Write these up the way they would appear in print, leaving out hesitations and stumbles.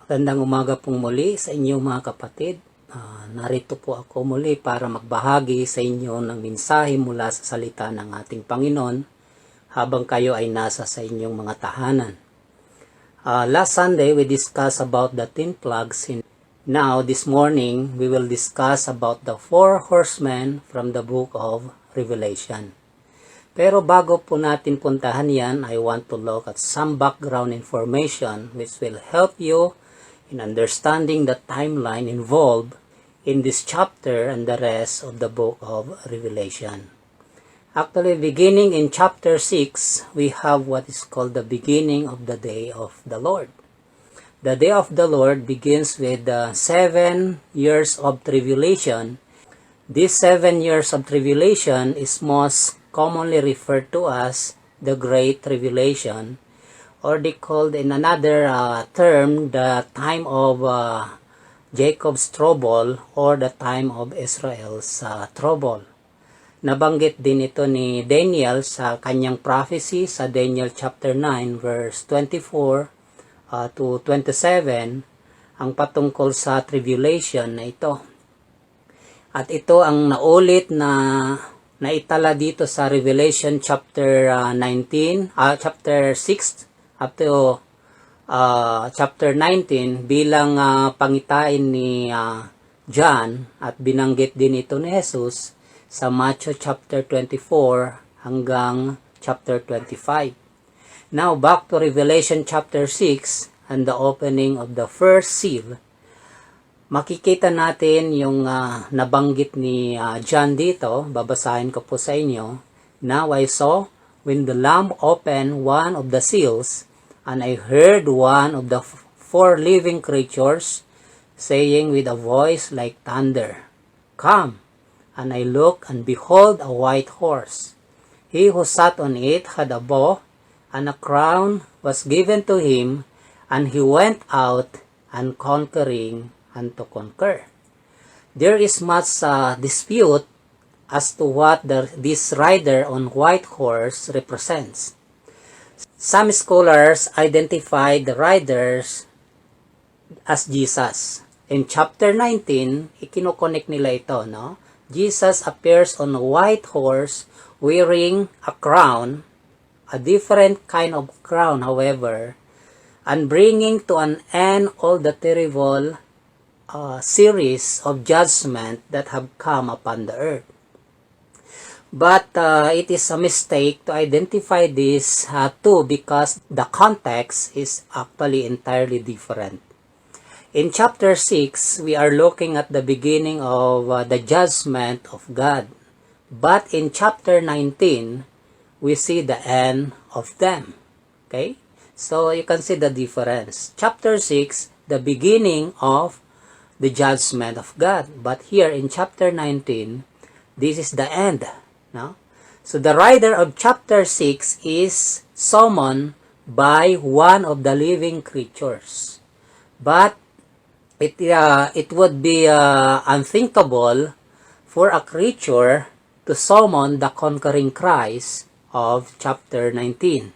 Magandang umaga pong muli sa inyo mga kapatid. Narito po ako muli para magbahagi sa inyo ng mensahe mula sa salita ng ating Panginoon habang kayo ay nasa sa inyong mga tahanan. Last Sunday we discussed about the 10 plagues. Now this morning we will discuss about the 4 horsemen from the book of Revelation. Pero bago po natin puntahan yan, I want to look at some background information which will help you in understanding the timeline involved in this chapter and the rest of the book of Revelation. Actually, beginning in chapter 6, we have what is called the beginning of the day of the Lord. The day of the Lord begins with the 7 years of tribulation. This 7 years of tribulation is most commonly referred to as the Great Tribulation, or they called in another term the time of Jacob's trouble or the time of Israel's trouble. Nabanggit din ito ni Daniel sa kanyang prophecy sa Daniel chapter 9 verse 24 to 27 ang patungkol sa tribulation na ito. At ito ang naulit na naitala dito sa Revelation chapter 6 up to chapter 19 bilang pangitain ni John, at binanggit din ito ni Jesus sa Matthew chapter 24 hanggang chapter 25. Now back to Revelation chapter 6 and the opening of the first seal. Makikita natin yung nabanggit ni John dito. Babasahin ko po sa inyo. Now I saw when the Lamb opened one of the seals, and I heard one of the 4 living creatures saying with a voice like thunder, "Come!" And I looked, and behold, a white horse. He who sat on it had a bow, and a crown was given to him, and he went out and conquering and to conquer. There is much dispute as to what this rider on white horse represents. Some scholars identify the riders as Jesus. In chapter 19, ikinokonek nila ito, no? Jesus appears on a white horse wearing a crown, a different kind of crown, however, and bringing to an end all the terrible series of judgment that have come upon the earth. But it is a mistake to identify these two because the context is actually entirely different. In chapter 6, we are looking at the beginning of the judgment of God. But in chapter 19, we see the end of them. Okay? So you can see the difference. Chapter 6, the beginning of the judgment of God. But here in chapter 19, this is the end. No? So the rider of chapter 6 is summoned by one of the living creatures. But it would be unthinkable for a creature to summon the conquering Christ of chapter 19.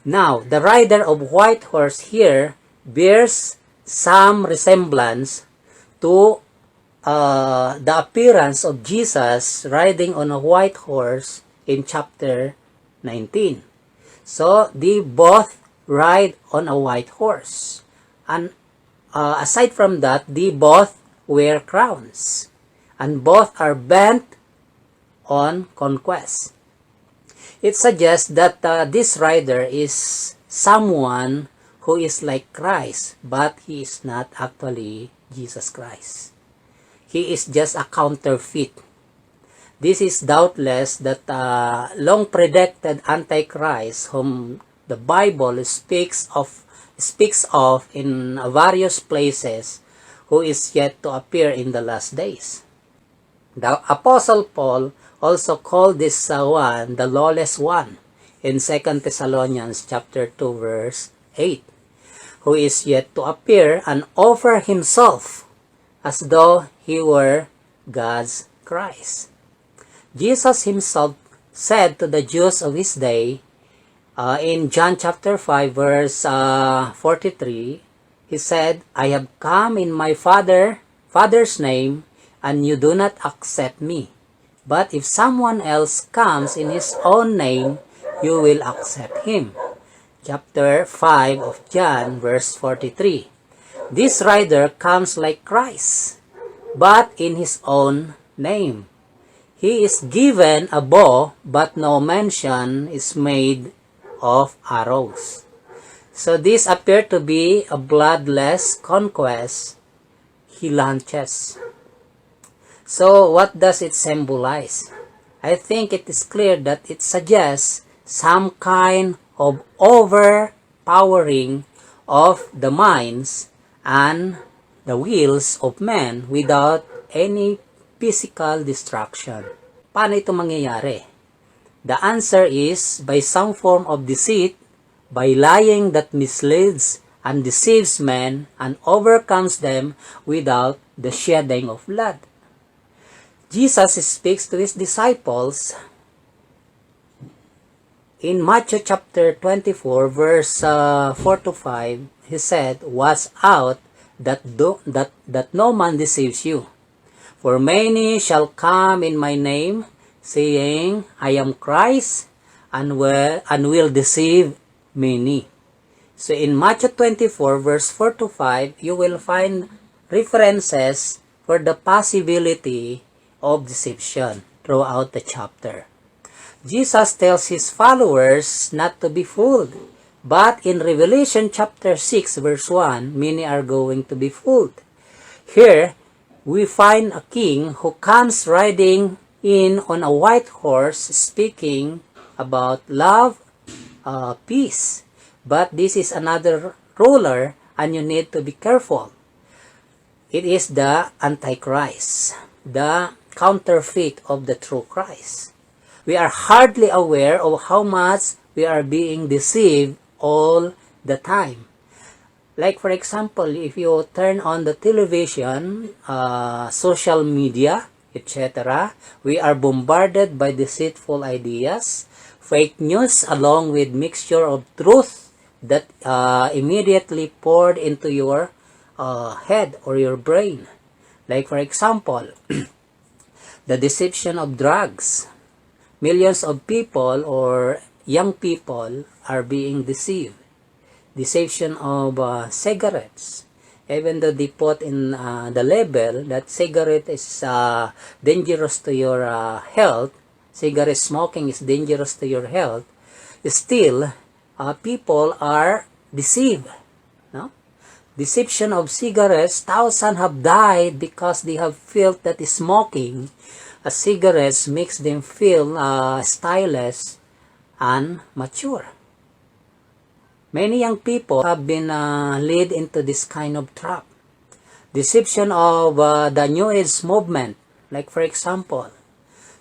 Now, the rider of white horse here bears some resemblance to the appearance of Jesus riding on a white horse in chapter 19. So, they both ride on a white horse. And aside from that, they both wear crowns. And both are bent on conquest. It suggests that this rider is someone who is like Christ, but he is not actually Jesus Christ. He is just a counterfeit. This is doubtless that long predicted Antichrist whom the Bible speaks of in various places, who is yet to appear in the last days. The Apostle Paul also called this one the lawless one in 2 Thessalonians chapter 2 verse 8, who is yet to appear and offer himself as though he were God's Christ. Jesus himself said to the Jews of his day in John chapter 5 verse 43, He said, I have come in my Father's name, and you do not accept me. But if someone else comes in his own name, you will accept him. Chapter 5 of John, verse 43. This rider comes like Christ, but in his own name. He is given a bow, but no mention is made of arrows. So this appeared to be a bloodless conquest he launches. So what does it symbolize? I think it is clear that it suggests some kind of overpowering of the minds and the wills of men without any physical destruction. Paano ito mangyayari? The answer is by some form of deceit, by lying that misleads and deceives men and overcomes them without the shedding of blood. Jesus speaks to his disciples in Matthew chapter 24, verse 4 to 5. He said, watch out that no man deceives you. For many shall come in my name, saying, I am Christ, and will deceive many. So in Matthew 24, verse 4 to 5, you will find references for the possibility of deception throughout the chapter. Jesus tells his followers not to be fooled. But in Revelation chapter 6, verse 1, many are going to be fooled. Here, we find a king who comes riding in on a white horse, speaking about love, peace. But this is another ruler, and you need to be careful. It is the Antichrist, the counterfeit of the true Christ. We are hardly aware of how much we are being deceived all the time. Like for example, if you turn on the television, social media, etc., we are bombarded by deceitful ideas, fake news, along with mixture of truth that immediately poured into your head or your brain. Like for example, the deception of drugs. Millions of people or young people are being deceived. Deception of cigarettes. Even though they put in the label that cigarette is dangerous to your health, cigarette smoking is dangerous to your health, still people are deceived. No? Deception of cigarettes, thousands have died because they have felt that smoking cigarettes makes them feel stylish and mature. Many young people have been led into this kind of trap. Deception of the New Age movement, like for example.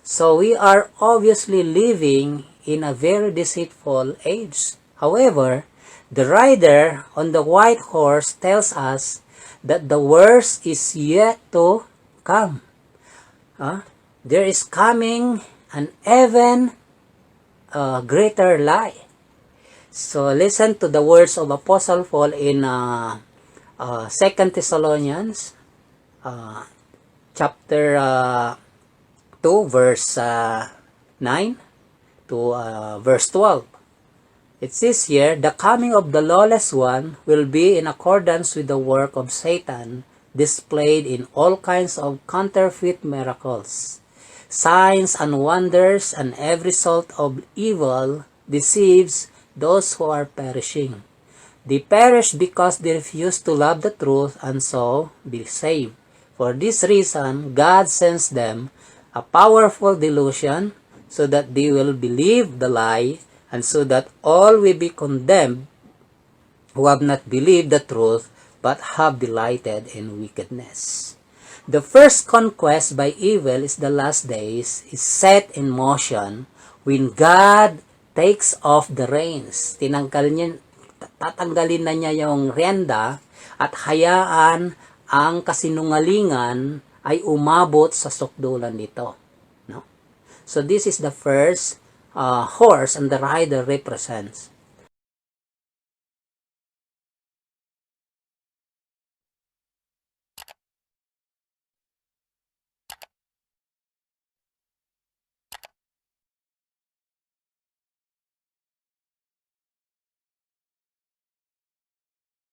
So we are obviously living in a very deceitful age. However, the rider on the white horse tells us that the worst is yet to come. There is coming an even greater lie. So listen to the words of Apostle Paul in 2 Thessalonians chapter 2 verse 9 to verse 12. It says here, the coming of the lawless one will be in accordance with the work of Satan, displayed in all kinds of counterfeit miracles, signs and wonders, and every sort of evil deceives those who are perishing. They perish because they refuse to love the truth and so be saved. For this reason, God sends them a powerful delusion so that they will believe the lie, and so that all will be condemned who have not believed the truth but have delighted in wickedness. The first conquest by evil is the last days is set in motion when God takes off the reins. Tatanggalin na niya yung rienda at hayaan ang kasinungalingan ay umabot sa sukdulan nito. No? So this is the first horse and the rider represents.